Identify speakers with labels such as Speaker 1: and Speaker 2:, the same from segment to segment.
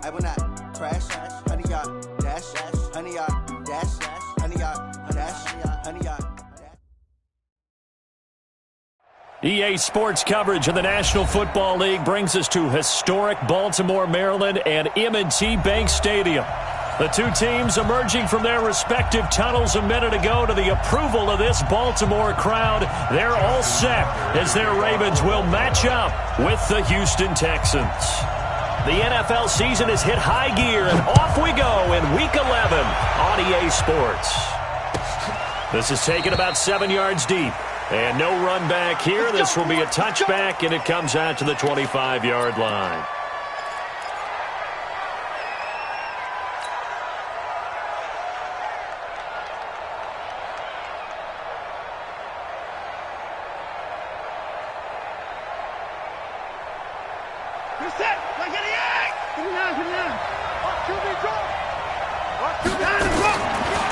Speaker 1: I will not crash, honey yacht, dash, honey yacht, dash, honey yacht, dash, honey yacht.
Speaker 2: EA Sports coverage of the National Football League brings us to historic Baltimore, Maryland, and M&T Bank Stadium. The two teams emerging from their respective tunnels a minute ago to the approval of this Baltimore crowd. They're all set as their Ravens will match up with the Houston Texans. The NFL season has hit high gear, and off we go in Week 11 on EA Sports. This is taken about 7 yards deep. And no run back here. This will be a touchback, and it comes out to the 25-yard line.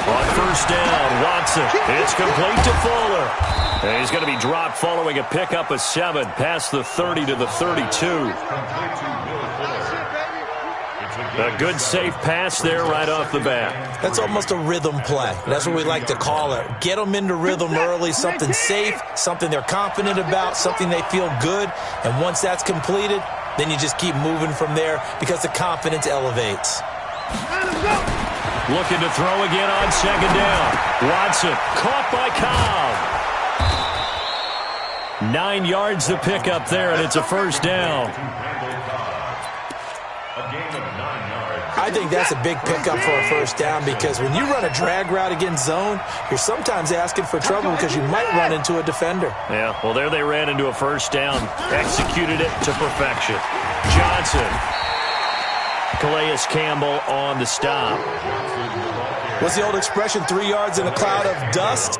Speaker 2: On first down, Watson. It's complete to Fuller. And he's going to be dropped following a pickup of 7 past the 30 to the 32. A good safe pass there right off the bat.
Speaker 3: That's almost a rhythm play. That's what we like to call it. Get them into rhythm early, something safe, something they're confident about, something they feel good. And once that's completed, then you just keep moving from there because the confidence elevates.
Speaker 2: Looking to throw again on second down. Watson caught by Cobb. 9 yards to pick up there, and it's a first down.
Speaker 3: I think that's a big pickup for a first down because when you run a drag route against zone, you're sometimes asking for trouble because you might run into a defender.
Speaker 2: Yeah, well, there they ran into a first down. Executed it to perfection. Johnson. Calais Campbell on the stop.
Speaker 3: What's the old expression, 3 yards in a cloud of dust?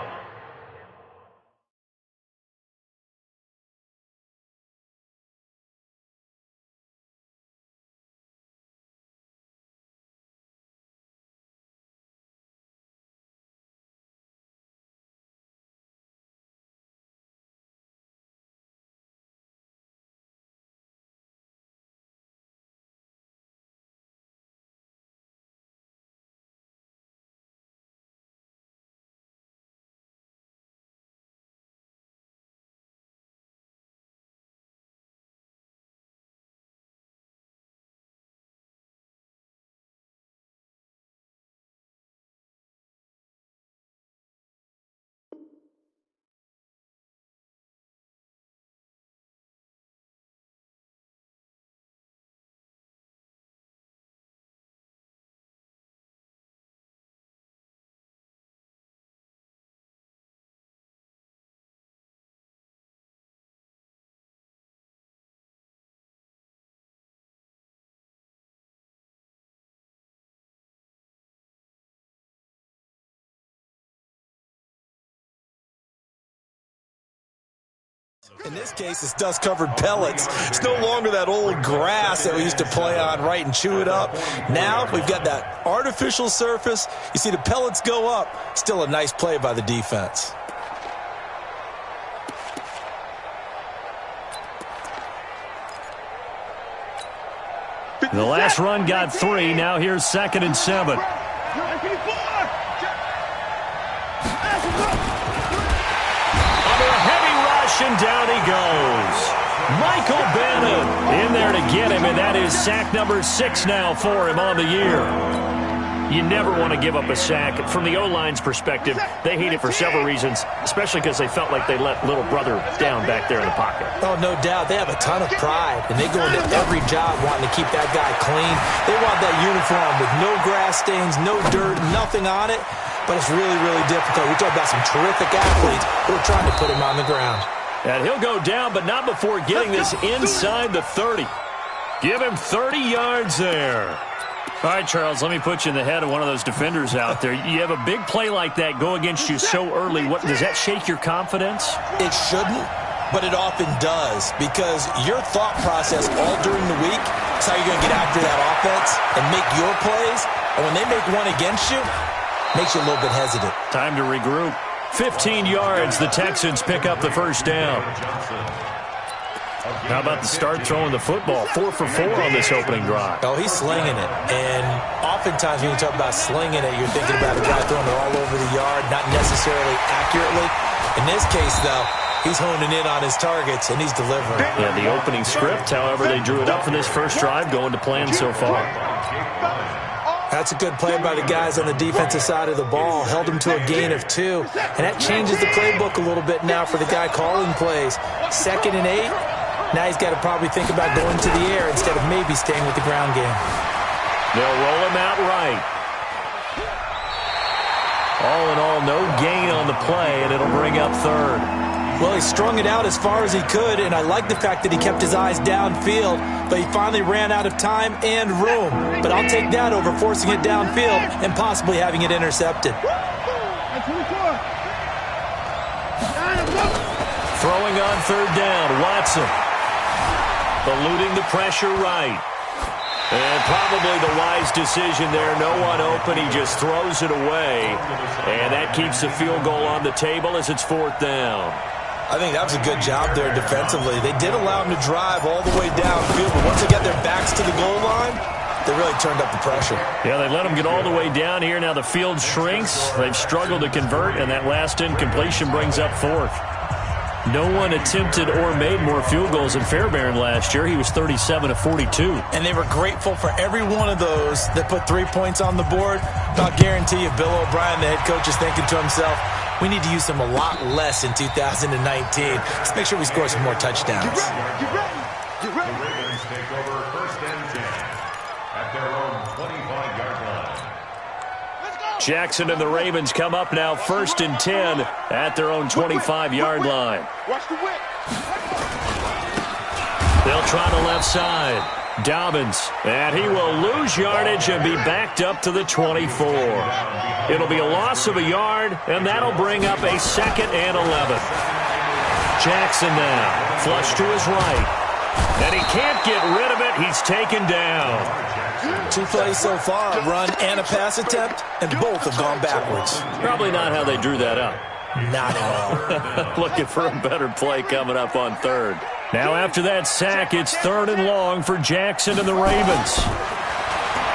Speaker 3: In this case, it's dust-covered pellets. It's no longer that old grass that we used to play on, right, and chew it up. Now we've got that artificial surface. You see the pellets go up. Still a nice play by the defense.
Speaker 2: The last run got 3. Now here's 2nd and 7. And down he goes. Michael Bannon in there to get him, and that is sack number 6 now for him on the year. You never want to give up a sack. From the O-line's perspective, they hate it for several reasons, especially because they felt like they let little brother down back there in the pocket.
Speaker 3: Oh, no doubt. They have a ton of pride, and they go into every job wanting to keep that guy clean. They want that uniform with no grass stains, no dirt, nothing on it, but it's really, really difficult. We're talking about some terrific athletes who are trying to put him on the ground.
Speaker 2: And he'll go down, but not before getting this inside the 30. Give him 30 yards there. All right, Charles, let me put you in the head of one of those defenders out there. You have a big play like that go against you so early. What does that shake your confidence?
Speaker 3: It shouldn't, but it often does because your thought process all during the week is how you're going to get after that offense and make your plays. And when they make one against you, it makes you a little bit hesitant.
Speaker 2: Time to regroup. 15 yards, the Texans pick up the first down. How about the start throwing the football? 4 for 4 on this opening drive.
Speaker 3: Oh, he's slinging it. And oftentimes when you talk about slinging it, you're thinking about a guy throwing it all over the yard, not necessarily accurately. In this case, though, he's honing in on his targets, and he's delivering.
Speaker 2: Yeah, the opening script, however, they drew it up for this first drive, going to plan so far.
Speaker 3: That's a good play by the guys on the defensive side of the ball. Held him to a gain of 2. And that changes the playbook a little bit now for the guy calling plays. 2nd and 8. Now he's got to probably think about going to the air instead of maybe staying with the ground game.
Speaker 2: They'll roll him out right. All in all, no gain on the play, and it'll bring up 3rd.
Speaker 3: Well, he strung it out as far as he could, and I like the fact that he kept his eyes downfield, but he finally ran out of time and room. But I'll take that over forcing it downfield and possibly having it intercepted.
Speaker 2: Throwing on 3rd down, Watson. Eluding the pressure right. And probably the wise decision there. No one open. He just throws it away. And that keeps the field goal on the table as it's 4th down.
Speaker 3: I think that was a good job there defensively. They did allow him to drive all the way downfield, but once they got their backs to the goal line, they really turned up the pressure.
Speaker 2: Yeah, they let him get all the way down here. Now the field shrinks. They've struggled to convert, and that last incompletion brings up 4th. No one attempted or made more field goals than Fairbairn last year. He was 37 of 42.
Speaker 3: And they were grateful for every one of those that put 3 points on the board. I'll guarantee you Bill O'Brien, the head coach, is thinking to himself, we need to use them a lot less in 2019. Let's make sure we score some more touchdowns.
Speaker 4: Get ready. The Ravens take over 1st and 10 at their own 25-yard line.
Speaker 2: Jackson and the Ravens come up now 1st and 10 at their own 25-yard line.
Speaker 4: Watch the whip.
Speaker 2: They'll try the left side. Dobbins, and he will lose yardage and be backed up to the 24. It'll be a loss of a yard, and that'll bring up a 2nd and 11. Jackson now, flush to his right. And he can't get rid of it. He's taken down.
Speaker 3: 2 plays so far, a run and a pass attempt, and both have gone backwards.
Speaker 2: Probably not how they drew that up.
Speaker 3: Not at all.
Speaker 2: Looking for a better play coming up on 3rd. Now after that sack, it's 3rd and long for Jackson and the Ravens.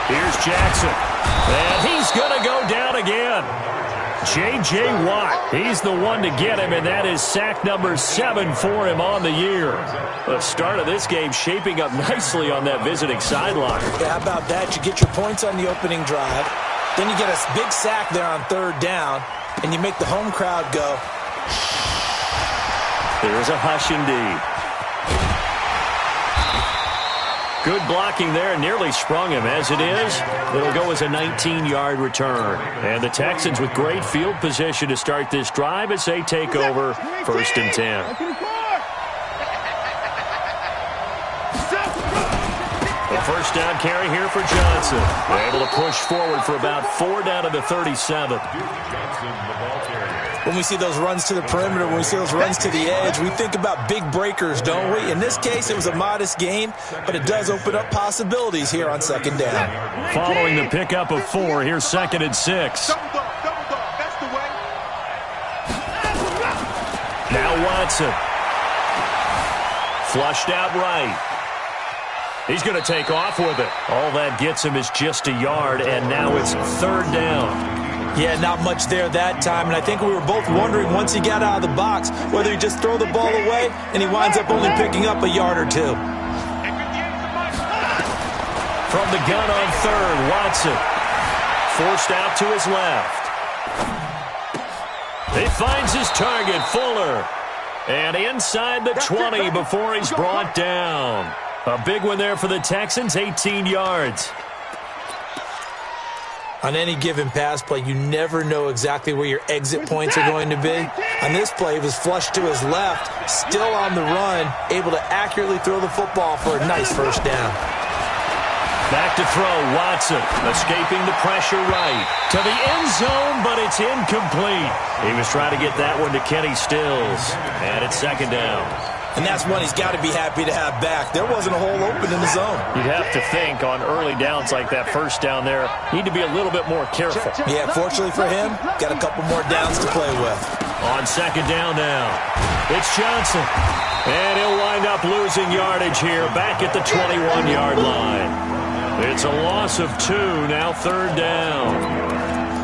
Speaker 2: Here's Jackson. And he's going to go down again. J.J. Watt, he's the one to get him, and that is sack number 7 for him on the year. The start of this game shaping up nicely on that visiting sideline.
Speaker 3: Yeah, how about that? You get your points on the opening drive, then you get a big sack there on 3rd down, and you make the home crowd go.
Speaker 2: There's a hush indeed. Good blocking there, nearly sprung him. As it is, it'll go as a 19-yard return. And the Texans with great field position to start this drive as they take over 1st and 10. A 1st down carry here for Johnson. They're able to push forward for about 4 down to the 37.
Speaker 3: When we see those runs to the perimeter, when we see those runs to the edge, we think about big breakers, don't we? In this case, it was a modest gain, but it does open up possibilities here on 2nd down.
Speaker 2: Following the pickup of 4, here's 2nd and 6. Now Watson. Flushed out right. He's going to take off with it. All that gets him is just a yard, and now it's 3rd down.
Speaker 3: Yeah, not much there that time, and I think we were both wondering once he got out of the box whether he'd just throw the ball away, and he winds up only picking up a yard or 2.
Speaker 2: From the gun on 3rd, Watson. Forced out to his left. He finds his target, Fuller. And inside the 20 before he's brought down. A big one there for the Texans, 18 yards.
Speaker 3: On any given pass play, you never know exactly where your exit points are going to be. On this play, he was flushed to his left, still on the run, able to accurately throw the football for a nice 1st down.
Speaker 2: Back to throw, Watson, escaping the pressure right. To the end zone, but it's incomplete. He was trying to get that one to Kenny Stills, and it's 2nd down.
Speaker 3: And that's one he's got to be happy to have back. There wasn't a hole open in the zone.
Speaker 2: You'd have to think on early downs like that 1st down there, need to be a little bit more careful.
Speaker 3: Yeah, fortunately for him, got a couple more downs to play with.
Speaker 2: On 2nd down now, it's Johnson. And he'll wind up losing yardage here back at the 21-yard line. It's a loss of 2, now 3rd down.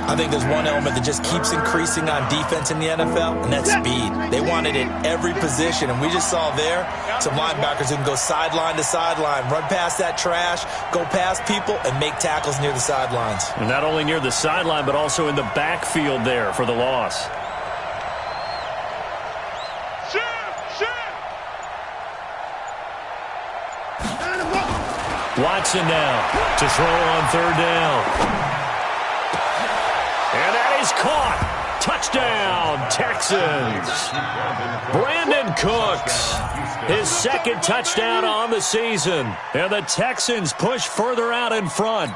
Speaker 3: I think there's one element that just keeps increasing on defense in the NFL, and that's speed. They want it at every position, and we just saw there some linebackers who can go sideline to sideline, run past that trash, go past people, and make tackles near the sidelines.
Speaker 2: And not only near the sideline, but also in the backfield there for the loss. Watson now to throw on 3rd down. And that is caught. Touchdown, Texans. Brandon Cooks, his 2nd touchdown on the season. And the Texans push further out in front.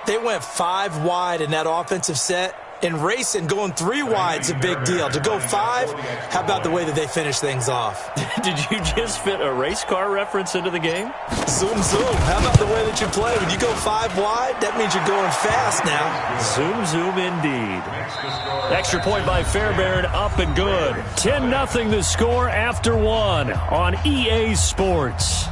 Speaker 3: They went 5 wide in that offensive set. And racing, going 3 wide is a big deal. To go 5, how about the way that they finish things off?
Speaker 2: Did you just fit a race car reference into the game?
Speaker 3: Zoom, zoom. How about the way that you play? When you go 5 wide, that means you're going fast now.
Speaker 2: Zoom, zoom indeed. Extra point by Fairbairn, up and good. 10-0 the score after 1 on EA Sports.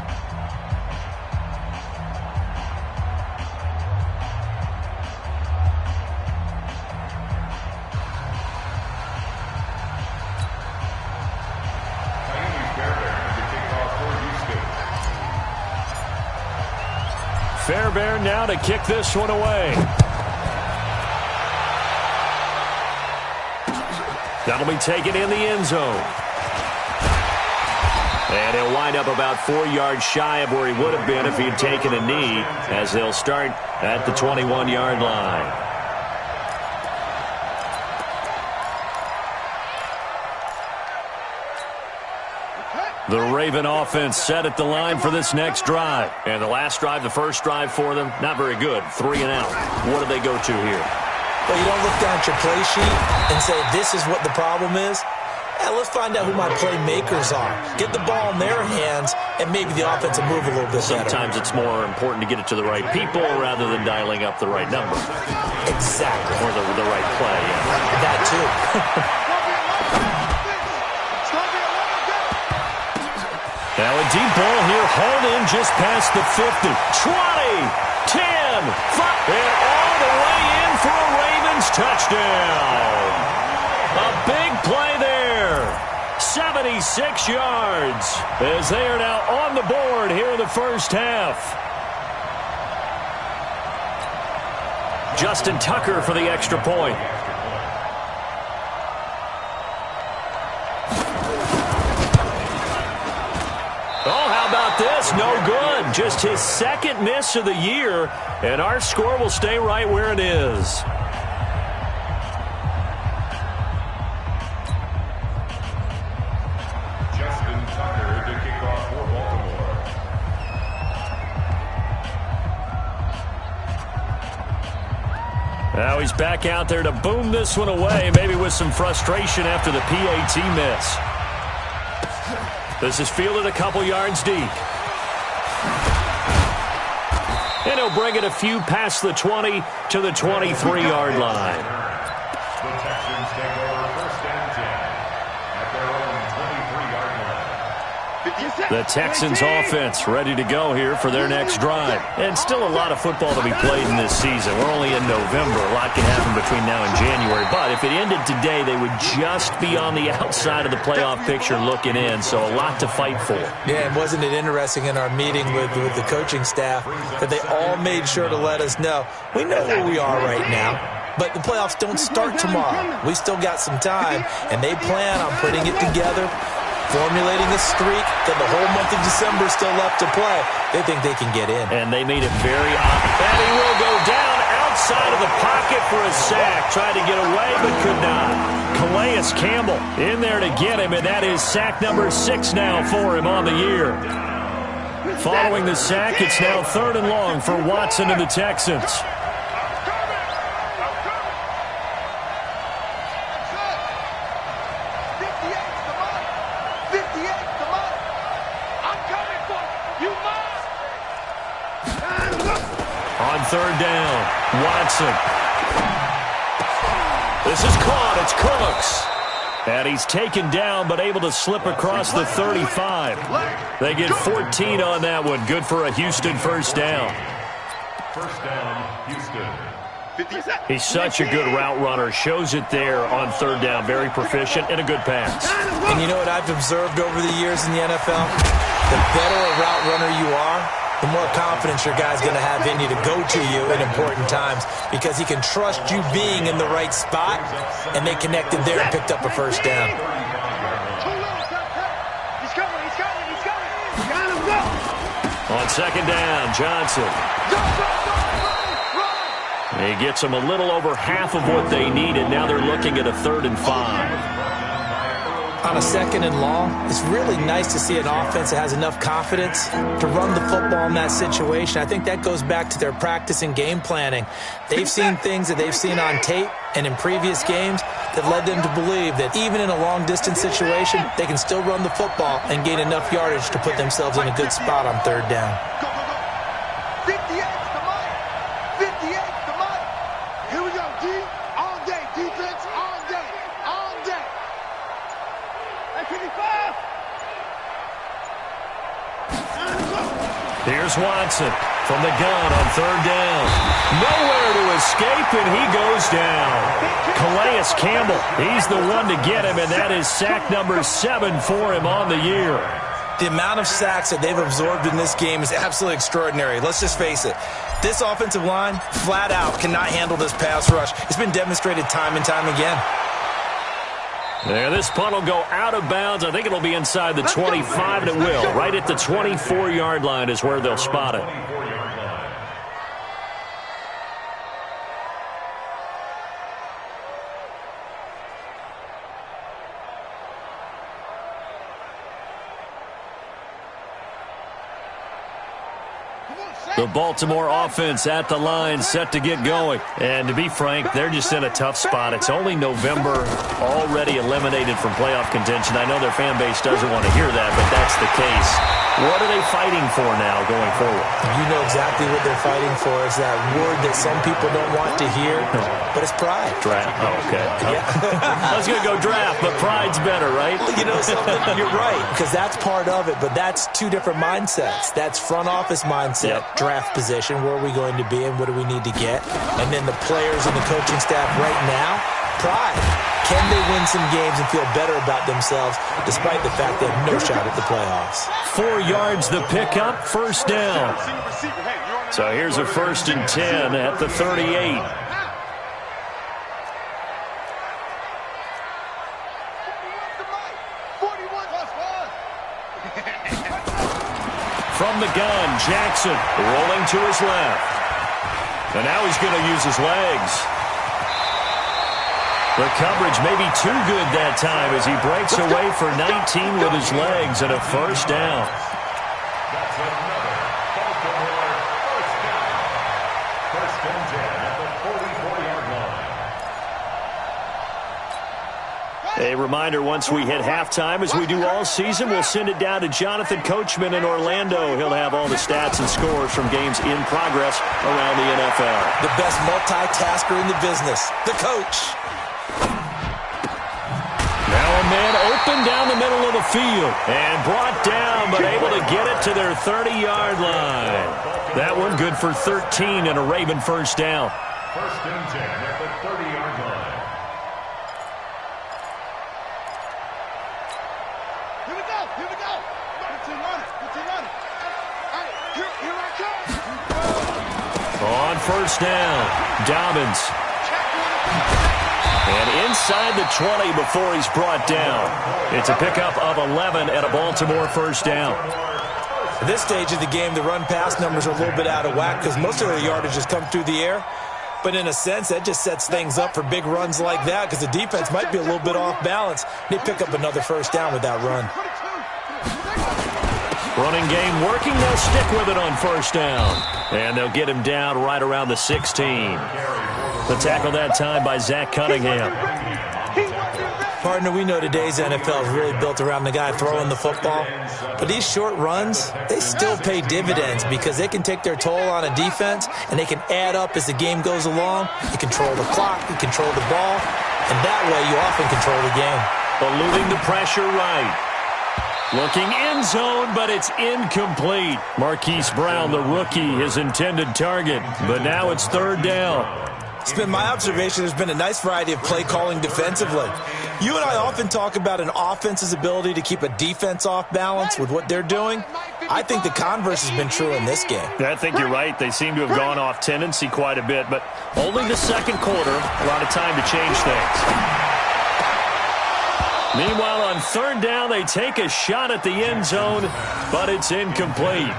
Speaker 2: Fairbairn now to kick this one away. That'll be taken in the end zone. And he'll wind up about 4 yards shy of where he would have been if he'd taken a knee, as they'll start at the 21-yard line. The Raven offense set at the line for this next drive. And the last drive, the first drive for them, not very good. 3 and out. What do they go to here?
Speaker 3: Well, you don't look down at your play sheet and say, this is what the problem is. Let's find out who my playmakers are. Get the ball in their hands, and maybe the offense will move a little bit better.
Speaker 2: Sometimes it's more important to get it to the right people rather than dialing up the right number.
Speaker 3: Exactly.
Speaker 2: Or the right play. Yeah.
Speaker 3: That too.
Speaker 2: Now a deep ball here, hauled in just past the 50. 20, 10, 5, and all the way in for a Ravens touchdown. A big play there. 76 yards as they are now on the board here in the first half. Justin Tucker for the extra point. Oh, how about this? No good. Just his 2nd miss of the year, and our score will stay right where it is.
Speaker 4: Justin Tucker to kick off for Baltimore.
Speaker 2: Now he's back out there to boom this one away, maybe with some frustration after the PAT miss. This is fielded a couple yards deep. And he'll bring it a few past the 20 to the 23-yard line.
Speaker 4: The Texans take over 1st and 10 at their own 23-yard line.
Speaker 2: The Texans offense ready to go here for their next drive. And still a lot of football to be played in this season. We're only in November. A lot can happen between now and January. But if it ended today, they would just be on the outside of the playoff picture looking in. So a lot to fight for.
Speaker 3: Yeah, and wasn't it interesting in our meeting with the coaching staff that they all made sure to let us know, we know where we are right now, but the playoffs don't start tomorrow. We still got some time, and they plan on putting it together, formulating a streak, that the whole month of December is still left to play. They think they can get in.
Speaker 2: And they made it very obvious. And he will go down outside of the pocket for a sack. Tried to get away, but could not. Calais Campbell in there to get him, and that is sack number 6 now for him on the year. Following the sack, it's now 3rd and long for Watson and the Texans. On 3rd down, Watson. This is caught. It's Cooks. And he's taken down but able to slip across the 35. They get 14 on that one. Good for a Houston first down.
Speaker 4: First down, Houston.
Speaker 2: He's such a good route runner. Shows it there on third down. Very proficient and a good pass.
Speaker 3: And you know what I've observed over the years in the NFL? The better a route runner you are, the more confidence your guy's going to have in you to go to you in important times because he can trust you being in the right spot, and they connected there and picked up a first down.
Speaker 2: On second down, Johnson. He gets them a little over half of what they needed. Now they're looking at a 3rd and 5.
Speaker 3: On a 2nd and long, it's really nice to see an offense that has enough confidence to run the football in that situation. I think that goes back to their practice and game planning. They've seen things that they've seen on tape and in previous games that led them to believe that even in a long-distance situation, they can still run the football and gain enough yardage to put themselves in a good spot on 3rd down.
Speaker 2: Here's Watson from the gun on 3rd down. Nowhere to escape, and he goes down. Calais Campbell, he's the one to get him, and that is sack number 7 for him on the year.
Speaker 3: The amount of sacks that they've absorbed in this game is absolutely extraordinary. Let's just face it. This offensive line, flat out, cannot handle this pass rush. It's been demonstrated time and time again.
Speaker 2: There, this punt will go out of bounds. I think it'll be inside the 25, and it will. Right at the 24-yard line is where they'll spot it. The Baltimore offense at the line, set to get going. And to be frank, they're just in a tough spot. It's only November, already eliminated from playoff contention. I know their fan base doesn't want to hear that, but that's the case. What are they fighting for now going forward?
Speaker 3: You know exactly what they're fighting for. It's that word that some people don't want to hear, but it's pride.
Speaker 2: Draft. Oh, okay. Yeah. I was going to go draft, but pride's better, right?
Speaker 3: Well, you know something? You're right, because that's part of it, but that's two different mindsets. That's front office mindset, draft position, where are we going to be and what do we need to get? And then the players and the coaching staff right now, pride. Can they win some games and feel better about themselves despite the fact they have no shot at the playoffs?
Speaker 2: 4 yards the pickup, first down. So here's a 1st and 10 at the 38. From the gun, Jackson rolling to his left. And now he's going to use his legs. The coverage may be too good that time as he breaks away for 19 with his legs and a first down.
Speaker 4: That's another Baltimore first down. 1st and 10 at the 44-yard line.
Speaker 2: A reminder, once we hit halftime, as we do all season, we'll send it down to Jonathan Coachman in Orlando. He'll have all the stats and scores from games in progress around the NFL.
Speaker 3: The best multitasker in the business, the coach.
Speaker 2: Now a man open down the middle of the field and brought down, but able to get it to their 30-yard line. That one good for 13 and a Raven first down.
Speaker 4: 1st and 10 at the 30-yard line.
Speaker 5: Here we go. Here we go. 15 on it. 15 on it. All right, here I come.
Speaker 2: On first down, Dobbins. And inside the 20 before he's brought down. It's a pickup of 11 and a Baltimore first down.
Speaker 3: At this stage of the game, the run-pass numbers are a little bit out of whack because most of their yardage has come through the air. But in a sense, that just sets things up for big runs like that because the defense might be a little bit off balance. They pick up another first down with that run.
Speaker 2: Running game working. They'll stick with it on first down. And they'll get him down right around the 16. The tackle that time by Zach Cunningham.
Speaker 3: Partner, we know today's NFL is really built around the guy throwing the football. But these short runs, they still pay dividends because they can take their toll on a defense and they can add up as the game goes along. You control the clock, you control the ball, and that way you often control the game.
Speaker 2: Eluding the pressure right. Looking end zone, but it's incomplete. Marquise Brown, the rookie, his intended target. But now it's third down.
Speaker 3: It's been my observation there's been a nice variety of play calling defensively. You and I often talk about an offense's ability to keep a defense off balance with what they're doing. I think the converse has been true in this game.
Speaker 2: I think you're right. They seem to have gone off tendency quite a bit, but only the second quarter. A lot of time to change things. Meanwhile, on third down, they take a shot at the end zone, but it's incomplete.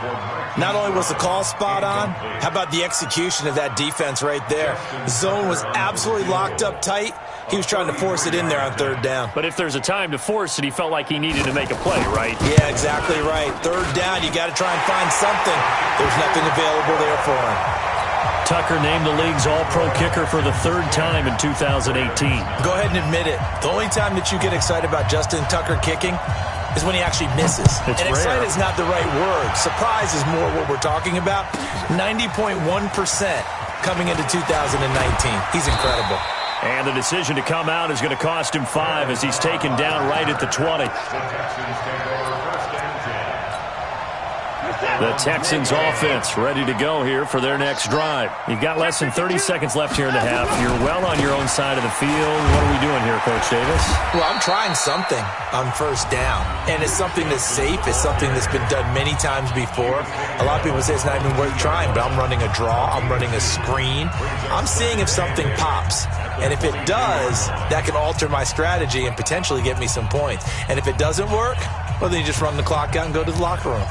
Speaker 3: Not only was the call spot on, how about the execution of that defense right there? The zone was absolutely locked up tight. He was trying to force it in there on third down.
Speaker 2: But if there's a time to force it, he felt like he needed to make a play, right?
Speaker 3: Yeah, exactly right. Third down, you got to try and find something. There's nothing available there for him.
Speaker 2: Tucker named the league's all-pro kicker for the third time in 2018.
Speaker 3: Go ahead and admit it. The only time that you get excited about Justin Tucker kicking is when he actually misses.
Speaker 2: It's
Speaker 3: and
Speaker 2: rare.
Speaker 3: excited is not the right word. Surprise is more what we're talking about. 90.1% coming into 2019. He's incredible.
Speaker 2: And the decision to come out is going to cost him 5 as he's taken down right at the 20. The Texans offense ready to go here for their next drive. You've got less than 30 seconds left here in the half. You're well on your own side of the field. What are we doing here, Coach Davis?
Speaker 3: Well, I'm trying something on first down, and it's something that's safe. It's something that's been done many times before. A lot of people say it's not even worth trying, but I'm running a draw. I'm running a screen. I'm seeing if something pops. And if it does, that can alter my strategy and potentially get me some points. And if it doesn't work, well, then you just run the clock out and go to the locker room.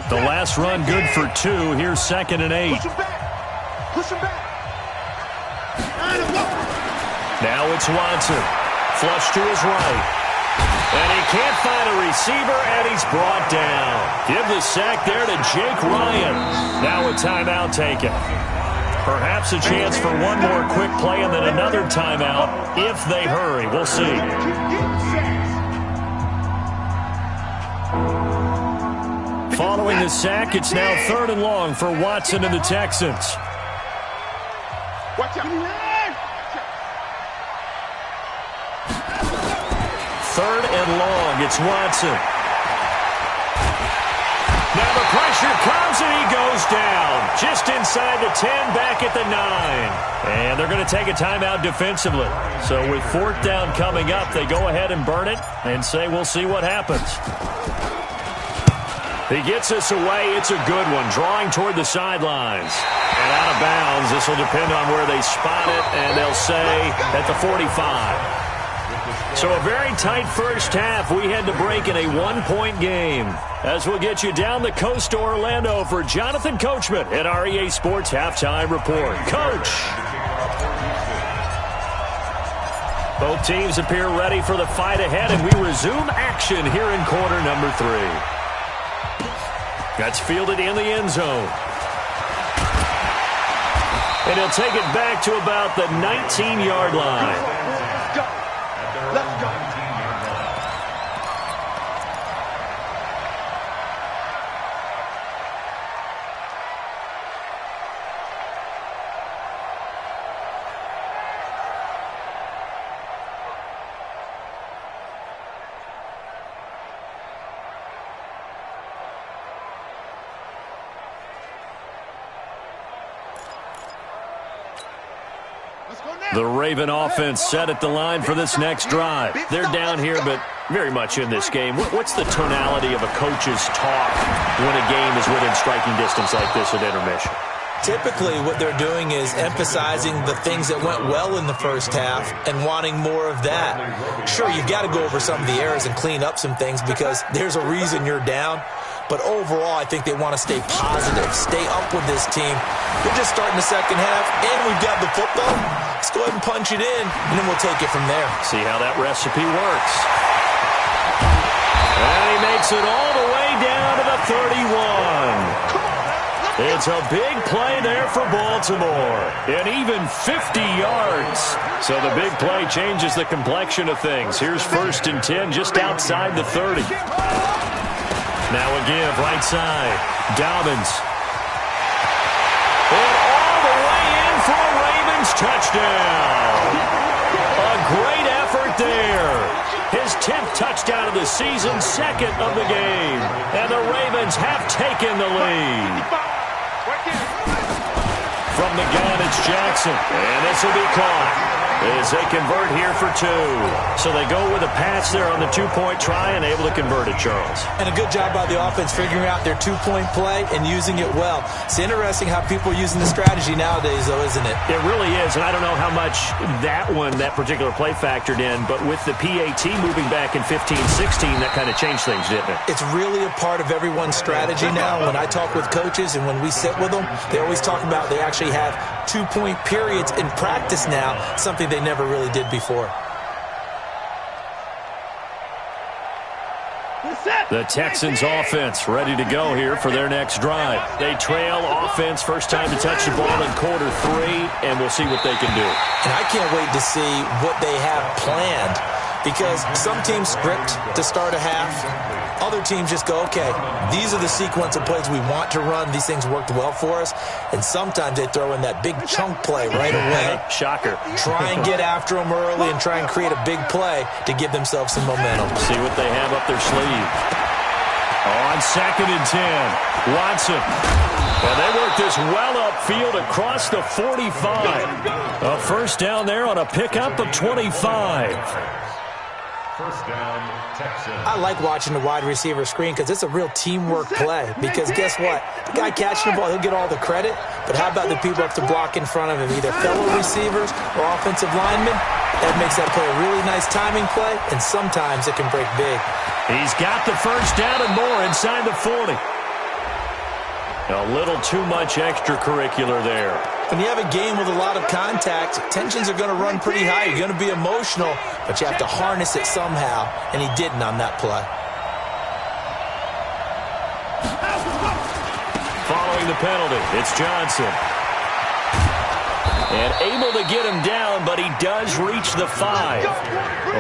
Speaker 2: The last run good for 2. Here's 2nd and 8.
Speaker 5: Push him back. Push him back.
Speaker 2: Now it's Watson. Flush to his right. And he can't find a receiver, and he's brought down. Give the sack there to Jake Ryan. Now a timeout taken. Perhaps a chance for one more quick play and then another timeout if they hurry. We'll see. Following the sack, it's now 3rd and long for Watson and the Texans.
Speaker 5: Watch out.
Speaker 2: 3rd and long, it's Watson. Now the pressure comes and he goes down. Just inside the 10, back at the 9. And they're going to take a timeout defensively. So with 4th down coming up, they go ahead and burn it and say we'll see what happens. He gets us away. It's a good one. Drawing toward the sidelines. And out of bounds. This will depend on where they spot it. And they'll say at the 45. So a very tight first half. We had to break in a 1-point game. As we'll get you down the coast to Orlando for Jonathan Coachman at our EA Sports Halftime Report. Coach. Both teams appear ready for the fight ahead, and we resume action here in quarter number 3. That's fielded in the end zone. And he'll take it back to about the 19-yard line.
Speaker 5: Let's go. Let's go.
Speaker 2: The Raven offense set at the line for this next drive. They're down here, but very much in this game. What's the tonality of a coach's talk when a game is within striking distance like this at intermission?
Speaker 3: Typically, what they're doing is emphasizing the things that went well in the first half and wanting more of that. Sure, you've got to go over some of the errors and clean up some things because there's a reason you're down. But overall, I think they want to stay positive, stay up with this team. We're just starting the second half, and we've got the football. Let's go ahead and punch it in, and then we'll take it from there.
Speaker 2: See how that recipe works. And he makes it all the way down to the 31. It's a big play there for Baltimore. And even 50 yards. So the big play changes the complexion of things. Here's 1st and 10 just outside the 30. Now a give right side. Dobbins. And all the way in for a Ravens touchdown. A great effort there. His 10th touchdown of the season, second of the game. And the Ravens have taken the lead. From the gun, it's Jackson. And this will be caught as they convert here for 2. So they go with a pass there on the 2-point try and able to convert it, Charles.
Speaker 3: And a good job by the offense figuring out their 2-point play and using it well. It's interesting how people are using the strategy nowadays, though, isn't it?
Speaker 2: It really is, and I don't know how much that particular play factored in, but with the PAT moving back in 15-16, that kind of changed things, didn't it?
Speaker 3: It's really a part of everyone's strategy now. When I talk with coaches and when we sit with them, they always talk about they actually have 2-point periods in practice now, something they never really did before.
Speaker 2: The Texans offense ready to go here for their next drive. They trail offense, first time to touch the ball in quarter 3, and we'll see what they can do.
Speaker 3: And I can't wait to see what they have planned, because some teams script to start a half. Other teams just go, okay, these are the sequence of plays we want to run. These things worked well for us. And sometimes they throw in that big chunk play right away.
Speaker 2: Shocker.
Speaker 3: Try and get after them early and try and create a big play to give themselves some momentum.
Speaker 2: See what they have up their sleeve. On 2nd and 10, Watson. And they work this well upfield across the 45. A first down there on a pickup of 25.
Speaker 4: First down, Texans.
Speaker 3: I like watching the wide receiver screen because it's a real teamwork play. Because guess what? The guy catching the ball, he'll get all the credit. But how about the people up to block in front of him, either fellow receivers or offensive linemen? That makes that play a really nice timing play, and sometimes it can break big.
Speaker 2: He's got the first down and more inside the 40. A little too much extracurricular there.
Speaker 3: When you have a game with a lot of contact, tensions are going to run pretty high. You're going to be emotional, but you have to harness it somehow, and he didn't on that play.
Speaker 2: Following the penalty, it's Johnson. And able to get him down, but he does reach the 5.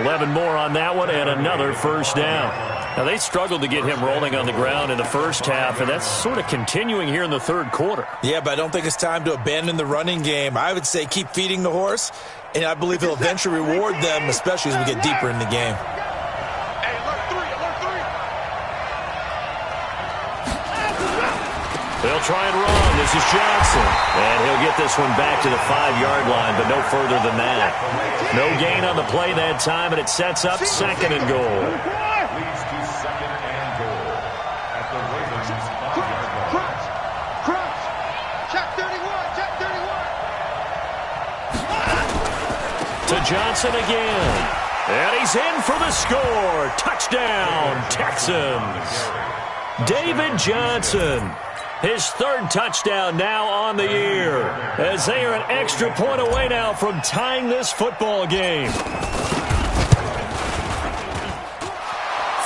Speaker 2: 11 more on that one, and another first down. Now, they struggled to get him rolling on the ground in the first half, and that's sort of continuing here in the third quarter.
Speaker 3: Yeah, but I don't think it's time to abandon the running game. I would say keep feeding the horse, and I believe he'll eventually reward them, especially as we get deeper in the game.
Speaker 5: Hey, alert 3, alert 3.
Speaker 2: They'll try and run. This is Johnson. And he'll get this one back to the 5-yard line, but no further than that. No gain on the play that time, and it sets up 2nd and goal.
Speaker 4: Leads to 2nd and goal at the Ravens' 5-yard line.
Speaker 5: Crunch. Check 31, check 31.
Speaker 2: To Johnson again. And he's in for the score. Touchdown, Texans. David Johnson. His 3rd touchdown now on the year, as they are an extra point away now from tying this football game.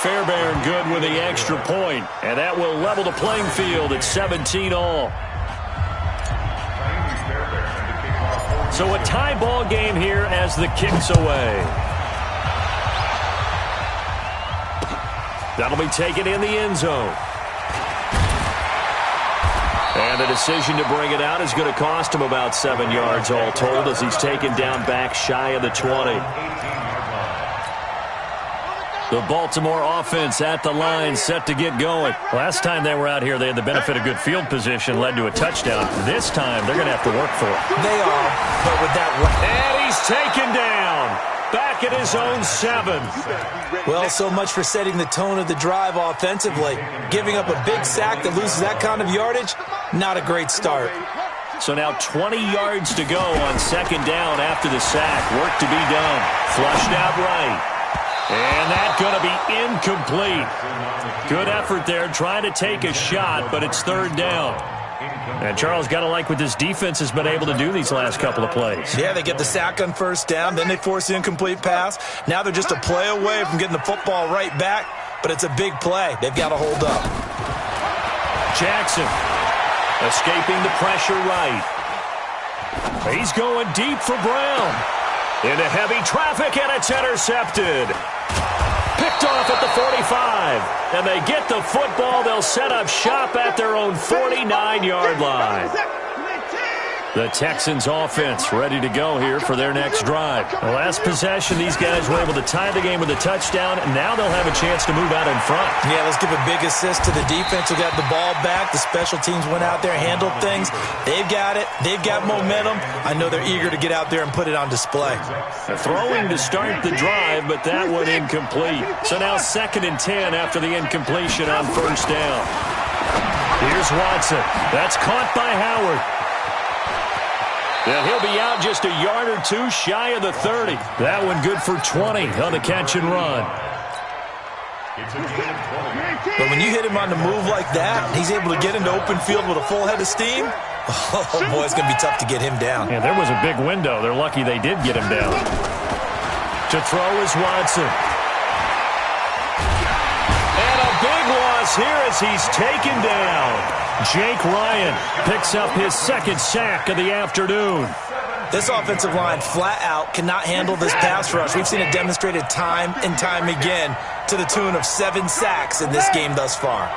Speaker 2: Fairbairn good with the extra point, and that will level the playing field at 17 all. So a tie ball game here as the kick's away. That'll be taken in the end zone. And the decision to bring it out is going to cost him about 7 yards all told, as he's taken down back shy of the 20. The Baltimore offense at the line, set to get going. Last time they were out here, they had the benefit of good field position, led to a touchdown. This time, they're going to have to work for it.
Speaker 3: They are, but with that...
Speaker 2: And he's taken down. Back at his own 7.
Speaker 3: Well, so much for setting the tone of the drive offensively. Giving up a big sack that loses that kind of yardage, not a great start.
Speaker 2: So now 20 yards to go on 2nd down after the sack. Work to be done. Flushed out right. And that's going to be incomplete. Good effort there, trying to take a shot, but it's 3rd down. And Charles, got to like what this defense has been able to do these last couple of plays.
Speaker 3: Yeah, they get the sack on 1st down, then they force the incomplete pass. Now they're just a play away from getting the football right back, but it's a big play. They've got to hold up.
Speaker 2: Jackson escaping the pressure right. He's going deep for Brown. Into heavy traffic, and it's intercepted. Picked off at the 45. And they get the football. They'll set up shop at their own 49-yard line. The Texans offense ready to go here for their next drive. The last possession, these guys were able to tie the game with a touchdown, and now they'll have a chance to move out in front.
Speaker 3: Yeah, let's give a big assist to the defense who got the ball back. The special teams went out there, handled things. They've got it. They've got momentum. I know they're eager to get out there and put it on display.
Speaker 2: Throwing to start the drive, but that one incomplete. So now 2nd and 10 after the incompletion on 1st down. Here's Watson. That's caught by Howard. And he'll be out just a yard or two shy of the 30. That one good for 20 on the catch and run.
Speaker 3: But when you hit him on the move like that, he's able to get into open field with a full head of steam. Oh, boy, it's going to be tough to get him down.
Speaker 2: Yeah, there was a big window. They're lucky they did get him down. To throw is Watson. And a big loss here as he's taken down. Jake Ryan picks up his 2nd sack of the afternoon.
Speaker 3: This offensive line flat out cannot handle this pass rush. We've seen it demonstrated time and time again to the tune of 7 sacks in this game thus far.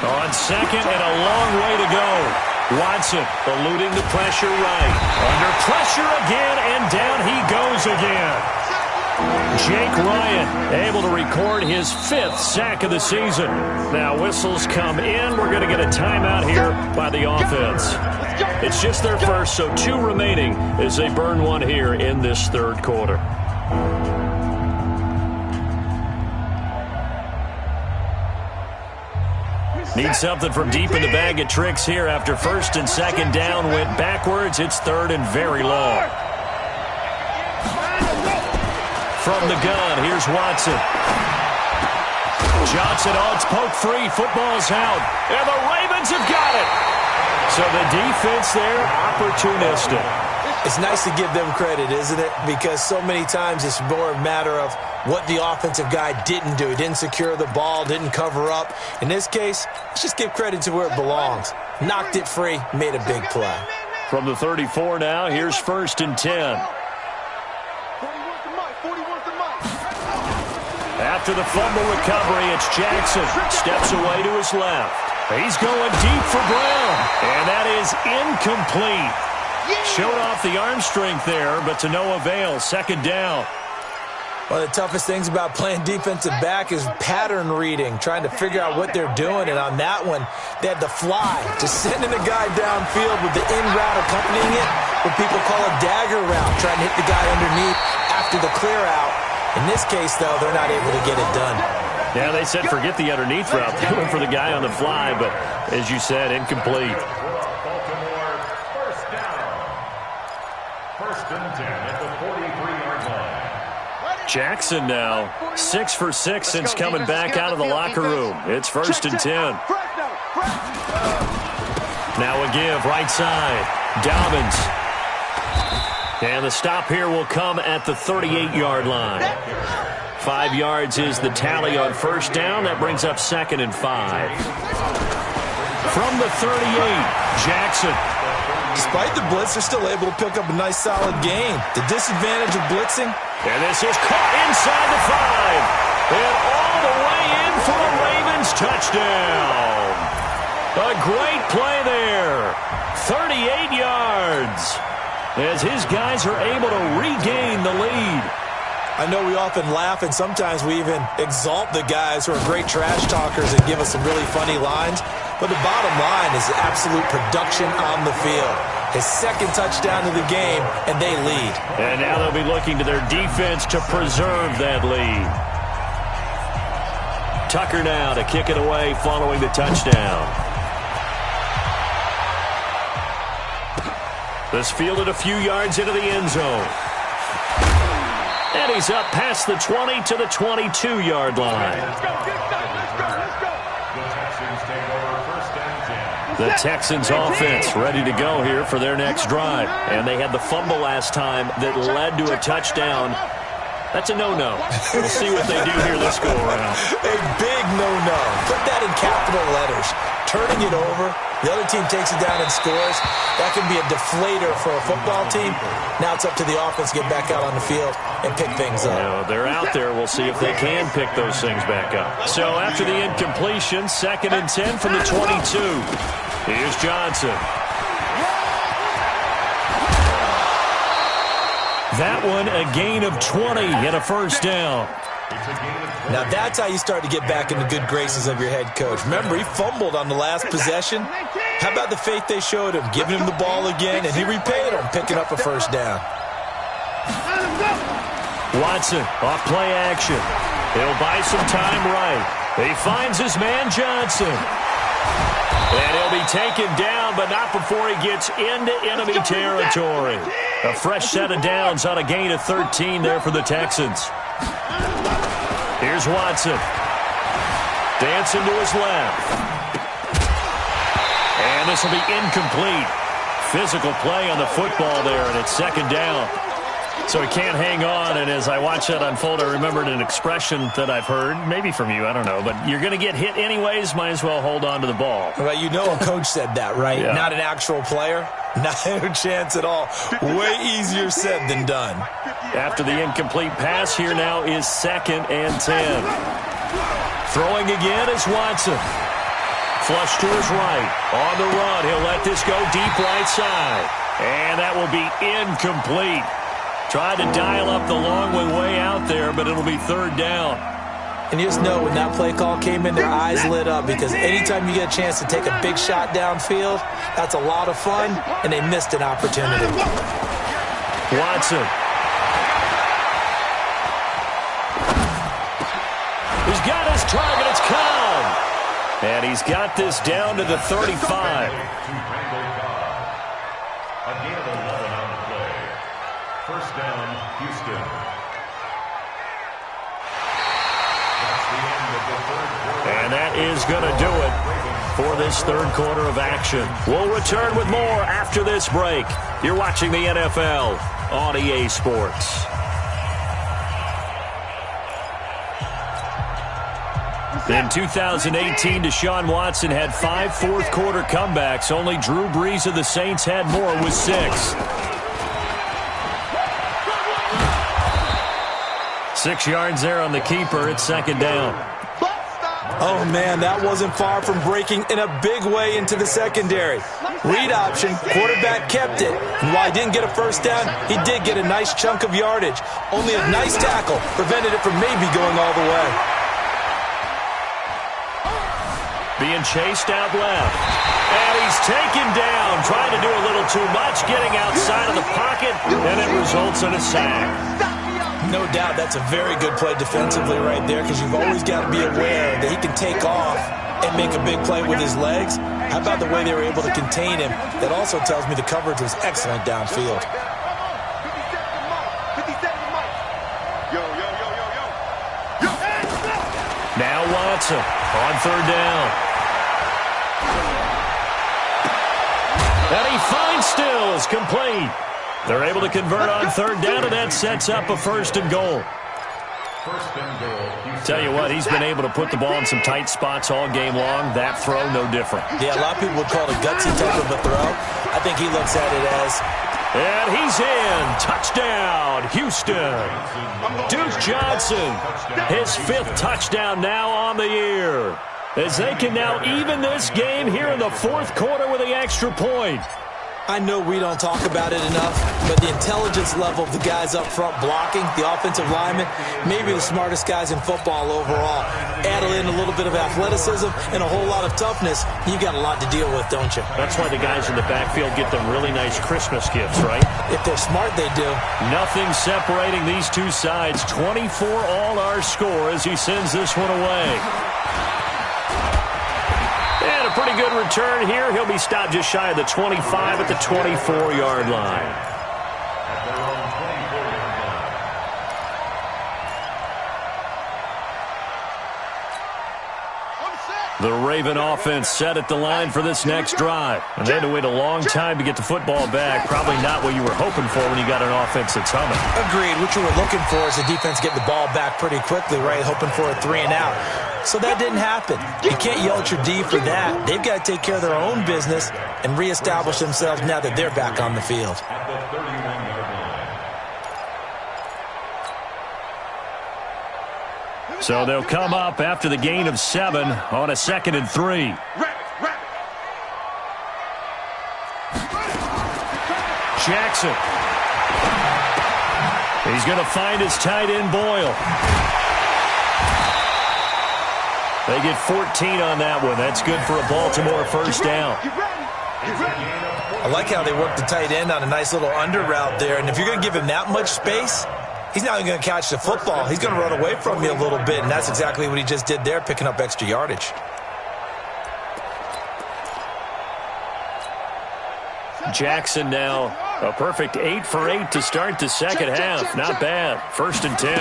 Speaker 2: On 2nd and a long way to go. Watson eluding the pressure right. Under pressure again, and down he goes again. Jake Ryan able to record his 5th sack of the season. Now whistles come in. We're going to get a timeout here by the offense. It's just their first, so 2 remaining as they burn one here in this 3rd quarter. Need something from deep in the bag of tricks here after 1st and 2nd down went backwards. It's 3rd and very long. From the gun, here's Watson. Johnson, it's poked free. Football's out. And the Ravens have got it. So the defense there, opportunistic.
Speaker 3: It's nice to give them credit, isn't it? Because so many times it's more a matter of what the offensive guy didn't do. He didn't secure the ball, didn't cover up. In this case, let's just give credit to where it belongs. Knocked it free, made a big play.
Speaker 2: From the 34 now, here's 1st and 10. After the fumble recovery, it's Jackson. Steps away to his left. He's going deep for Brown. And that is incomplete. Showed off the arm strength there, but to no avail. 2nd down.
Speaker 3: One of the toughest things about playing defensive back is pattern reading, trying to figure out what they're doing. And on that one, they had the fly, just sending a guy downfield with the in route accompanying it, what people call a dagger route, trying to hit the guy underneath after the clear out. In this case, though, they're not able to get it done.
Speaker 2: Yeah, they said forget the underneath route. They went for the guy on the fly, but as you said, incomplete.
Speaker 4: Baltimore, 1st down. 1st and 10 at the 43-yard line.
Speaker 2: Jackson now 6 for 6 since coming back out of the locker room. It's 1st and 10. Now a give right side. Dobbins. And the stop here will come at the 38-yard line. 5 yards is the tally on 1st down. That brings up 2nd and 5. From the 38, Jackson.
Speaker 3: Despite the blitz, they're still able to pick up a nice, solid gain. The disadvantage of blitzing.
Speaker 2: And this is caught inside the 5. And all the way in for a Ravens touchdown. A great play there. 38 yards. As his guys are able to regain the lead.
Speaker 3: I know we often laugh, and sometimes we even exalt the guys who are great trash talkers and give us some really funny lines. But the bottom line is absolute production on the field. His 2nd touchdown of the game, and they lead.
Speaker 2: And now they'll be looking to their defense to preserve that lead. Tucker now to kick it away following the touchdown. This fielded a few yards into the end zone. And he's up past the 20 to the 22-yard line. The Texans offense ready to go here for their next drive. And they had the fumble last time that led to a touchdown. That's a no-no. We'll see what they do here this go-around.
Speaker 3: A big no-no. Put that in capital letters. Turning it over The other team takes it down and scores. That can be a deflator for a football team. Now it's up to the offense to get back out on the field and pick things up.
Speaker 2: Yeah, they're out there. We'll see if they can pick those things back up. So after the incompletion, 2nd and 10 from the 22. Here's Johnson. That one a gain of 20 and a first down.
Speaker 3: Now that's how you start to get back in the good graces of your head coach. Remember, he fumbled on the last possession. How about the faith they showed him, giving him the ball again, and he repaid him, picking up a first down.
Speaker 2: Watson off play action. He'll buy some time right. He finds his man Johnson. And he'll be taken down, but not before he gets into enemy territory. A fresh set of downs on a gain of 13 there for the Texans. Here's Watson. Dancing to his left. And this will be incomplete. Physical play on the football there, and it's 2nd down. So he can't hang on, and as I watch that unfold, I remembered an expression that I've heard, maybe from you, I don't know, but you're going to get hit anyways, might as well hold on to the ball.
Speaker 3: Well, you know a coach said that, right?
Speaker 2: Yeah.
Speaker 3: Not an actual player. Not a chance at all. Way easier said than done.
Speaker 2: After the incomplete pass, here now is 2nd and 10. Throwing again is Watson. Flush to his right. On the run, he'll let this go deep right side. And that will be incomplete. Tried to dial up the long way out there, but it'll be 3rd down.
Speaker 3: And you just know when that play call came in, their eyes lit up, because anytime you get a chance to take a big shot downfield, that's a lot of fun, and they missed an opportunity.
Speaker 2: Watson. He's got his target. It's Cobb. And he's got this down to the 35.
Speaker 4: First down, Houston.
Speaker 2: And that is going to do it for this 3rd quarter of action. We'll return with more after this break. You're watching the NFL on EA Sports. In 2018, Deshaun Watson had 5 fourth-quarter comebacks. Only Drew Brees of the Saints had more with 6. 6 yards there on the keeper. It's 2nd down.
Speaker 3: Oh, man, that wasn't far from breaking in a big way into the secondary. Read option, quarterback kept it. And while he didn't get a first down, he did get a nice chunk of yardage. Only a nice tackle prevented it from maybe going all the way.
Speaker 2: Being chased out left. And he's taken down, trying to do a little too much, getting outside of the pocket, and it results in a sack.
Speaker 3: No doubt that's a very good play defensively right there, because you've always got to be aware that he can take off and make a big play with his legs. How about the way they were able to contain him? That also tells me the coverage was excellent downfield.
Speaker 2: Now Watson on 3rd down. And he finds Stills, complete. They're able to convert on 3rd down, and that sets up a 1st and goal. Tell you what, he's been able to put the ball in some tight spots all game long. That throw, no different.
Speaker 3: Yeah, a lot of people would call it a gutsy type of a throw. I think he looks at it as...
Speaker 2: And he's in. Touchdown, Houston. Duke Johnson, his 5th touchdown now on the year, as they can now even this game here in the 4th quarter with the extra point.
Speaker 3: I know we don't talk about it enough, but the intelligence level of the guys up front blocking, the offensive linemen, maybe the smartest guys in football overall. Add in a little bit of athleticism and a whole lot of toughness, you got a lot to deal with, don't you?
Speaker 2: That's why the guys in the backfield get them really nice Christmas gifts, right?
Speaker 3: If they're smart, they do. Nothing
Speaker 2: separating these two sides. 24 all our score as he sends this one away. And a pretty good return here. He'll be stopped just shy of the 25 at the 24-yard line. The Raven offense set at the line for this next drive. And they had to wait a long time to get the football back. Probably not what you were hoping for when you got an offense that's humming.
Speaker 3: Agreed. What you were looking for is the defense getting the ball back pretty quickly, right? Hoping for a 3 and out. So that didn't happen. You can't yell at your D for that. They've got to take care of their own business and reestablish themselves now that they're back on the field.
Speaker 4: At the 31-yard line.
Speaker 2: So they'll come up after the gain of 7 on a 2nd and 3. Jackson. He's going to find his tight end, Boyle. They get 14 on that one. That's good for a Baltimore first down.
Speaker 3: I like how they work the tight end on a nice little under route there. And if you're going to give him that much space, he's not even going to catch the football. He's going to run away from you a little bit, and that's exactly what he just did there, picking up extra yardage.
Speaker 2: Jackson now a perfect 8 for 8 to start the second half. Not bad. 1st and 10.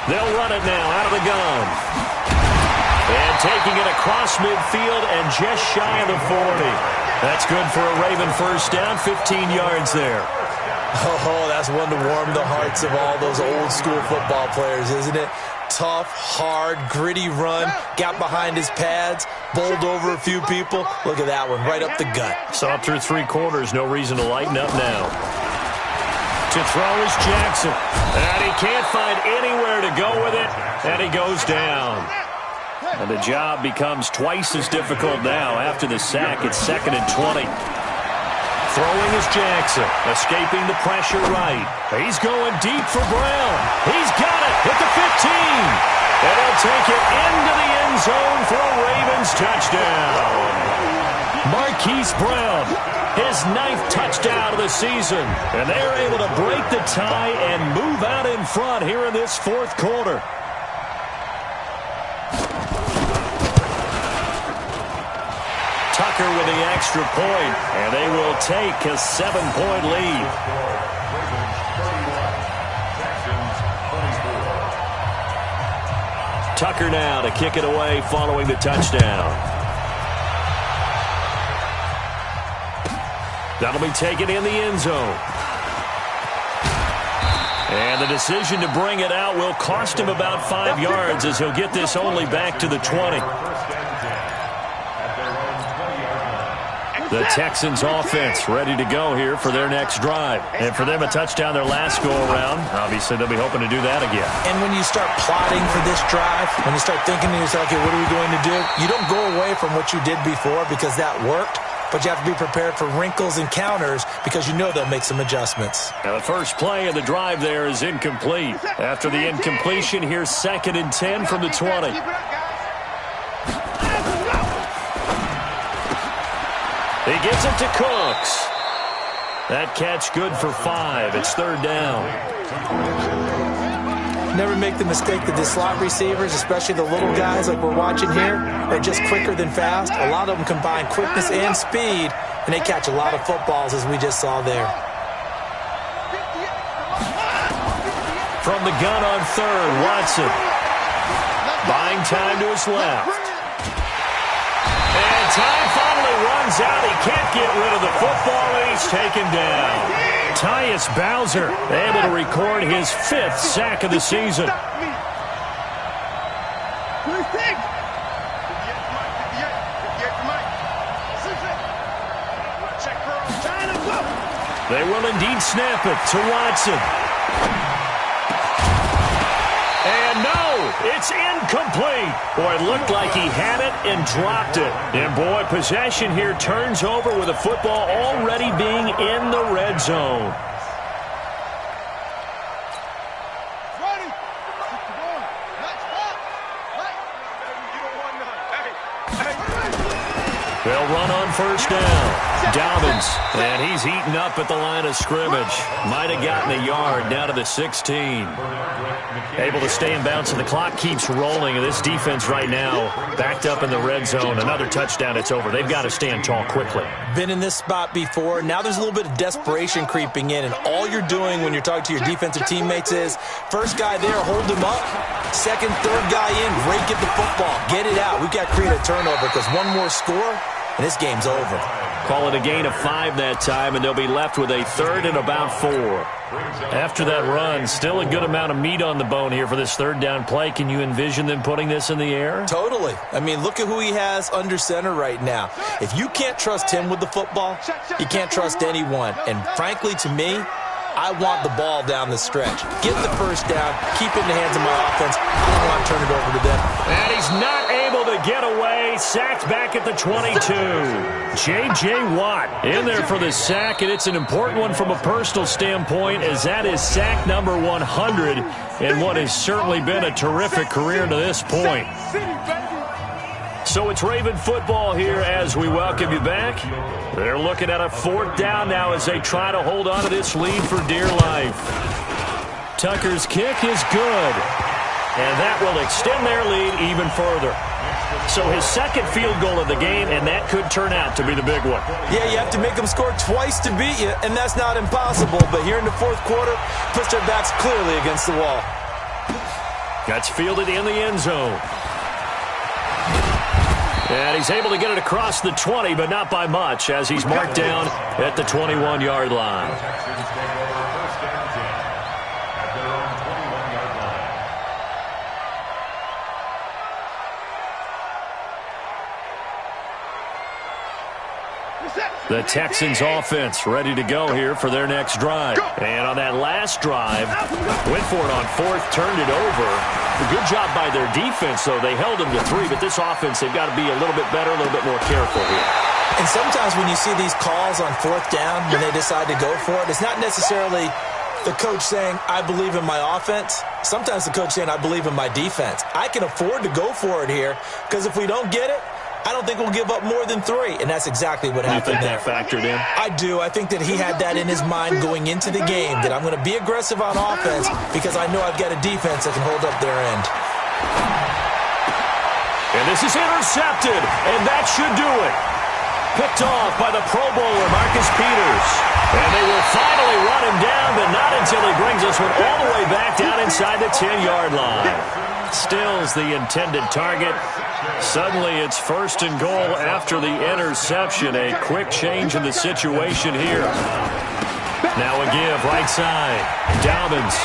Speaker 2: They'll run it now out of the gun. And taking it across midfield and just shy of the 40. That's good for a Raven first down, 15 yards there.
Speaker 3: Oh, that's one to warm the hearts of all those old school football players, isn't it? Tough, hard, gritty run, got behind his pads, bowled over a few people. Look at that one, right up the gut.
Speaker 2: Saw it through 3 quarters, no reason to lighten up now. To throw is Jackson. And he can't find anywhere to go with it, and he goes down. And the job becomes twice as difficult now. After the sack, it's 2nd and 20. Throwing is Jackson, escaping the pressure right. He's going deep for Brown. He's got it at the 15. And he'll take it into the end zone for a Ravens touchdown. Marquise Brown, his 9th touchdown of the season. And they're able to break the tie and move out in front here in this 4th quarter. Tucker with the extra point, and they will take a 7-point lead. Tucker now to kick it away following the touchdown. That'll be taken in the end zone. And the decision to bring it out will cost him about 5 yards as he'll get this only back to the 20. The Texans offense ready to go here for their next drive. And for them, a touchdown their last go-around. Obviously, they'll be hoping to do that again.
Speaker 3: And when you start plotting for this drive, when you start thinking to yourself, okay, what are we going to do? You don't go away from what you did before because that worked, but you have to be prepared for wrinkles and counters because you know they'll make some adjustments.
Speaker 2: Now, the first play of the drive there is incomplete. After the incompletion, here's 2nd and 10 from the 20. He gives it to Cooks. That catch good for 5. It's 3rd down.
Speaker 3: Never make the mistake that the slot receivers, especially the little guys like we're watching here, are just quicker than fast. A lot of them combine quickness and speed, and they catch a lot of footballs, as we just saw there.
Speaker 2: From the gun on 3rd, Watson. Buying time to his left. And time finally runs out. He can't get rid of the football, and he's taken down. Tyus Bowser able to record his 5th sack of the season. They will indeed snap it to Watson. And no, it's incomplete. Boy, it looked like he had it and dropped it. And boy, possession here turns over with the football already being in the red zone. They'll run on first down. Dobbins, and he's heating up at the line of scrimmage. Might have gotten a yard down to the 16. Able to stay in bounds, and the clock keeps rolling. And this defense right now backed up in the red zone. Another touchdown, it's over. They've got to stand tall quickly.
Speaker 3: Been in this spot before. Now there's a little bit of desperation creeping in, and all you're doing when you're talking to your defensive teammates is first guy there, hold him up. Second, third guy in, rake at the football. Get it out. We've got to create a turnover because one more score, and this game's over.
Speaker 2: Call it a gain of 5 that time, and they'll be left with a 3rd and about 4. After that run, still a good amount of meat on the bone here for this 3rd down play. Can you envision them putting this in the air?
Speaker 3: Totally. I mean, look at who he has under center right now. If you can't trust him with the football, you can't trust anyone. And frankly, to me, I want the ball down the stretch. Get the first down, keep it in the hands of my offense. I don't want to turn it over to them.
Speaker 2: And he's not able to get away. Sacked back at the 22. J.J. Watt in there for the sack, and it's an important one from a personal standpoint, as that is sack number 100 in what has certainly been a terrific career to this point. So it's Raven football here as we welcome you back. They're looking at a 4th down now as they try to hold on to this lead for dear life. Tucker's kick is good, and that will extend their lead even further. So his 2nd field goal of the game, and that could turn out to be the big one.
Speaker 3: Yeah, you have to make them score twice to beat you, and that's not impossible. But here in the 4th quarter, puts their backs clearly against the wall.
Speaker 2: That's fielded in the end zone. And he's able to get it across the 20, but not by much, as he's marked down at the 21-yard line. The Texans offense ready to go here for their next drive. And on that last drive, went for it on 4th, turned it over. A good job by their defense, though. They held them to 3, but this offense, they've got to be a little bit better, a little bit more careful here.
Speaker 3: And sometimes when you see these calls on 4th down, when they decide to go for it, it's not necessarily the coach saying, I believe in my offense. Sometimes the coach saying, I believe in my defense. I can afford to go for it here, because if we don't get it, I don't think we'll give up more than 3, and that's exactly what happened there.
Speaker 2: You think that factored in?
Speaker 3: I do. I think that he had that in his mind going into the game, that I'm going to be aggressive on offense because I know I've got a defense that can hold up their end.
Speaker 2: And this is intercepted, and that should do it. Picked off by the Pro Bowler, Marcus Peters. And they will finally run him down, but not until he brings us one all the way back down inside the 10-yard line. Stills the intended target. Suddenly it's 1st and goal after the interception. A quick change in the situation here. Now a give, right side. Dobbins.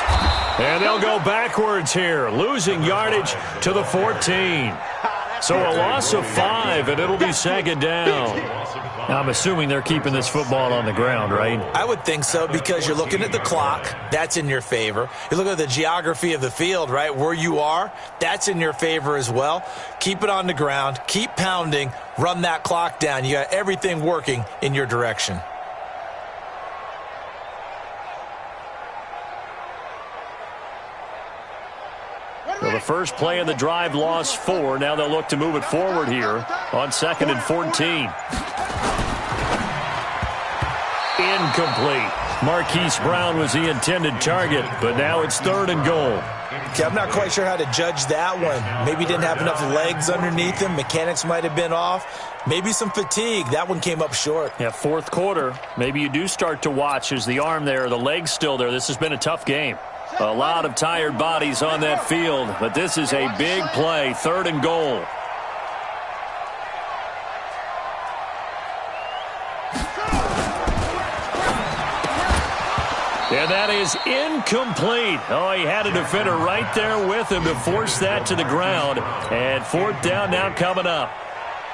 Speaker 2: And they'll go backwards here, losing yardage to the 14. So a loss of 5, and it'll be 2nd down. Now, I'm assuming they're keeping this football on the ground, right?
Speaker 3: I would think so, because you're looking at the clock. That's in your favor. You look at the geography of the field, right, where you are. That's in your favor as well. Keep it on the ground. Keep pounding. Run that clock down. You got everything working in your direction.
Speaker 2: Well, the first play of the drive lost 4. Now they'll look to move it forward here on 2nd and 14. Incomplete. Marquise Brown was the intended target, but now it's 3rd and goal.
Speaker 3: Okay, I'm not quite sure how to judge that one. Maybe he didn't have enough legs underneath him. Mechanics might have been off. Maybe some fatigue. That one came up short.
Speaker 2: Yeah, 4th quarter. Maybe you do start to watch. Is the arm there, the leg's still there? This has been a tough game. A lot of tired bodies on that field, but this is a big play, 3rd and goal. And that is incomplete. Oh, he had a defender right there with him to force that to the ground. And 4th down now coming up.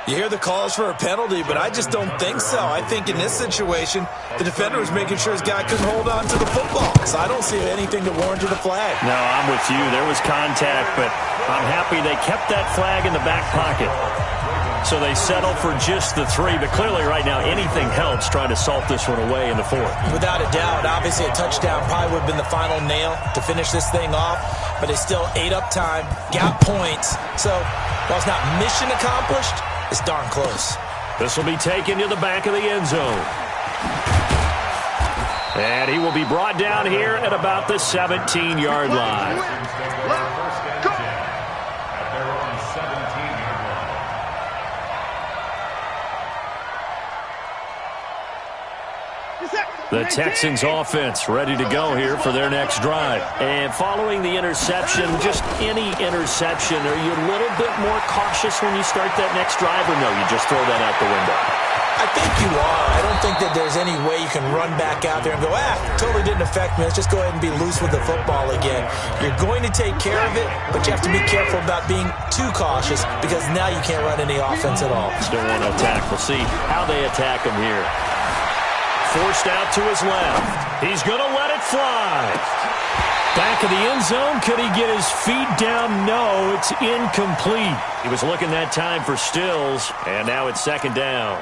Speaker 3: You hear the calls for a penalty, but I just don't think so. I think in this situation, the defender was making sure his guy couldn't hold on to the football. So I don't see anything that warranted a flag.
Speaker 2: No, I'm with you. There was contact, but I'm happy they kept that flag in the back pocket. So they settle for just the 3, but clearly right now anything helps trying to salt this one away in the 4th.
Speaker 3: Without a doubt, obviously a touchdown probably would have been the final nail to finish this thing off, but it's still ate up time, got points. So while it's not mission accomplished, it's darn close.
Speaker 2: This will be taken to the back of the end zone. And he will be brought down here at about the 17-yard line. The Texans offense ready to go here for their next drive. And following the interception, just any interception, are you a little bit more cautious when you start that next drive, or no, you just throw that out the window?
Speaker 3: I think you are. I don't think that there's any way you can run back out there and go, totally didn't affect me. Let's just go ahead and be loose with the football again. You're going to take care of it, but you have to be careful about being too cautious because now you can't run any offense at all.
Speaker 2: Still want to attack. We'll see how they attack him here. Forced out to his left. He's going to let it fly. Back of the end zone. Could he get his feet down? No, it's incomplete. He was looking that time for Stills, and now it's second down.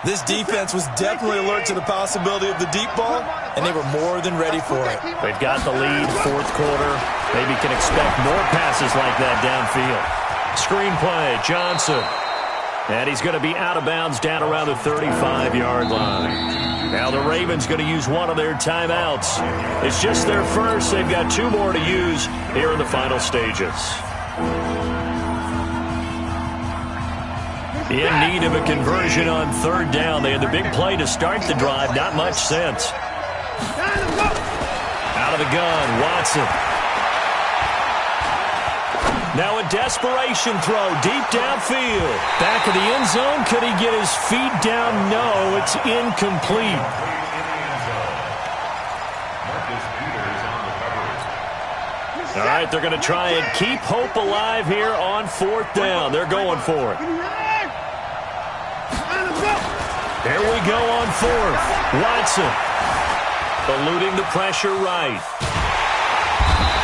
Speaker 3: This defense was definitely alert to the possibility of the deep ball, and they were more than ready for it.
Speaker 2: They've got the lead, fourth quarter. Maybe can expect more passes like that downfield. Screen play, Johnson. And he's going to be out of bounds down around the 35-yard line. Now the Ravens going to use one of their timeouts. It's just their first. They've got two more to use here in the final stages. In need of a conversion on third down. They had the big play to start the drive. Not much sense. Out of the gun, Watson. Now a desperation throw deep downfield. Back of the end zone. Could he get his feet down? No, it's incomplete. All right, they're going to try and keep hope alive here on fourth down. They're going for it. Here we go on fourth. Watson eluding the pressure right.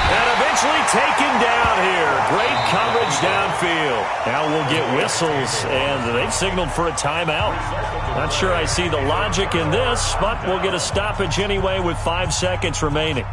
Speaker 2: And eventually taken down here. Great coverage downfield. Now we'll get whistles, and they've signaled for a timeout. Not sure I see the logic in this, but we'll get a stoppage anyway with 5 seconds remaining.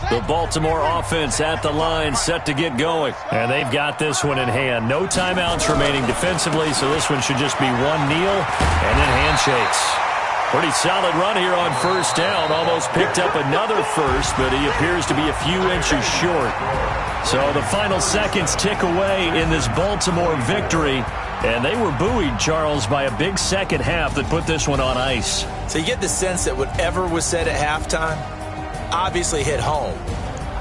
Speaker 2: The Baltimore offense at the line, set to get going. And they've got this one in hand. No timeouts remaining defensively, so this one should just be one kneel and then handshakes. Pretty solid run here on first down. Almost picked up another first, but he appears to be a few inches short. So the final seconds tick away in this Baltimore victory. And they were buoyed, Charles, by a big second half that put this one on ice.
Speaker 3: So you get the sense that whatever was said at halftime obviously hit home.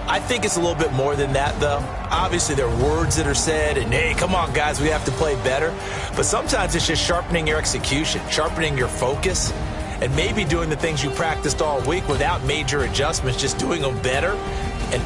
Speaker 3: I think it's a little bit more than that, though. Obviously, there are words that are said, and, hey, come on, guys, we have to play better. But sometimes it's just sharpening your execution, sharpening your focus, and maybe doing the things you practiced all week without major adjustments, just doing them better. And